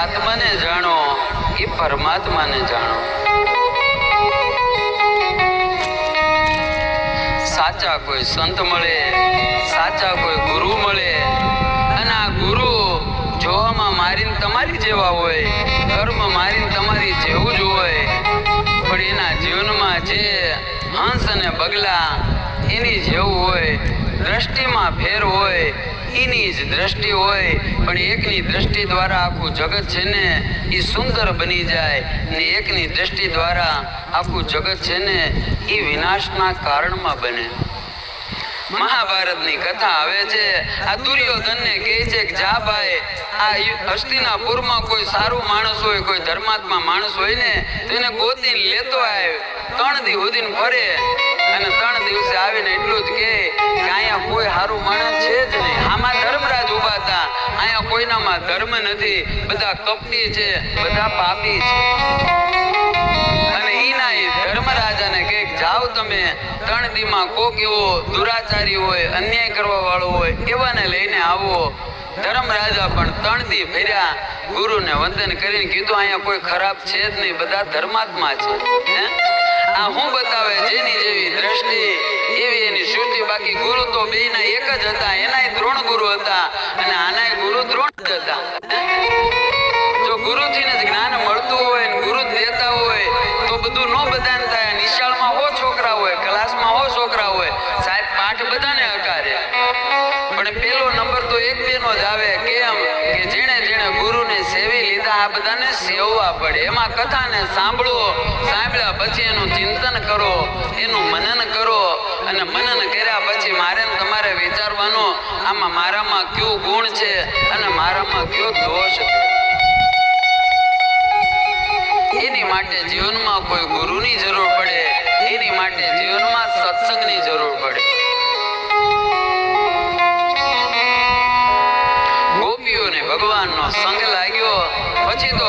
આત્માને જાણો, એ પરમાત્માને જાણો. સાચા કોઈ સંત મળે, સાચા કોઈ ગુરુ મળે, અને આ ગુરુ જોવામાં મારીને તમારી જેવા હોય, કર્મ મારીને તમારી જેવું જ હોય, પણ એના જીવનમાં જે હંસ અને બગલા એની જેવું હોય, દ્રષ્ટિમાં ફેર હોય, એની જ દ્રષ્ટિ હોય, પણ એકની દ્રષ્ટિ દ્વારા આખું જગત છે ને એ સુંદર બની જાય, ને એકની દ્રષ્ટિ દ્વારા આખું જગત છે ને એ વિનાશના કારણમાં બને. મહાભારતની કથા આવે છે. આ દુર્યોધનને કહે છે કે જા ભાઈ, આ હસ્તિનાપુરમાં કોઈ સારું માણસ હોય, કોઈ ધર્માત્મા માણસ હોય ને તો એને ગોતીને લેતો આવ્યો. 3 દી સુધીને ફરે અને 3 દિવસે આવીને એટલું જ કહે કે અહીંયા કોઈ સારું માણસ છે જ નહીં. આમાં ધર્મરાજ ઉભા હતા. અહીંયા કોઈનામાં ધર્મ નથી, બધા કપટી છે, બધા પાપી છે. અને ઈના ધર્મરાજાને કહે જાઓ તમે 3 દીમાં કોક એવો દુરાચારી હોય, અન્યાય કરવા વાળો હોય, એવાને લઈને આવો. ધર્મરાજા પણ 3 દી ફર્યા, ગુરુને વંદન કરીને કીધું અહીંયા કોઈ ખરાબ છે જ નહીં, બધા ધર્માત્મા છે. આ હું બતાવે જેની જેવી દ્રષ્ટિ એવી એની સૃષ્ટિ. બાકી ગુરુ તો બેયના એક જ હતા. એનાય 3 ગુરુ હતા અને આનાય ગુરુ 3 જ હતા. જો ગુરુથી જ જ્ઞાન મળતું હોય ને ગુરુ દેતા હોય તો બધું નો બધાને થાય. નિશાળમાં 100 છોકરા હોય, ક્લાસમાં 100 છોકરા હોય, સાહેબ પાઠ બધાને હકારે, પણ પેલો નંબર તો 1-2 નો જ આવે. કેમ કે જેણે જેણે ગુરુને સેવી લીધા આ બધાને સેવવા પડે. એમાં કથાને સાંભળો, સાંભળ્યા પછી એનું ચિંતન કરો, એનું મનન કરો, અને મનન કર્યા પછી મારે તમારે વિચારવાનું આમાં મારામાં કયો ગુણ છે અને મારામાં કયો દોષ છે. એની માટે જીવનમાં કોઈ ગુરુની જરૂર પડે, એની માટે જીવનમાં સત્સંગની જરૂર પડે. ગોપીઓને ભગવાનનો સંગ લાગ્યો પછી તો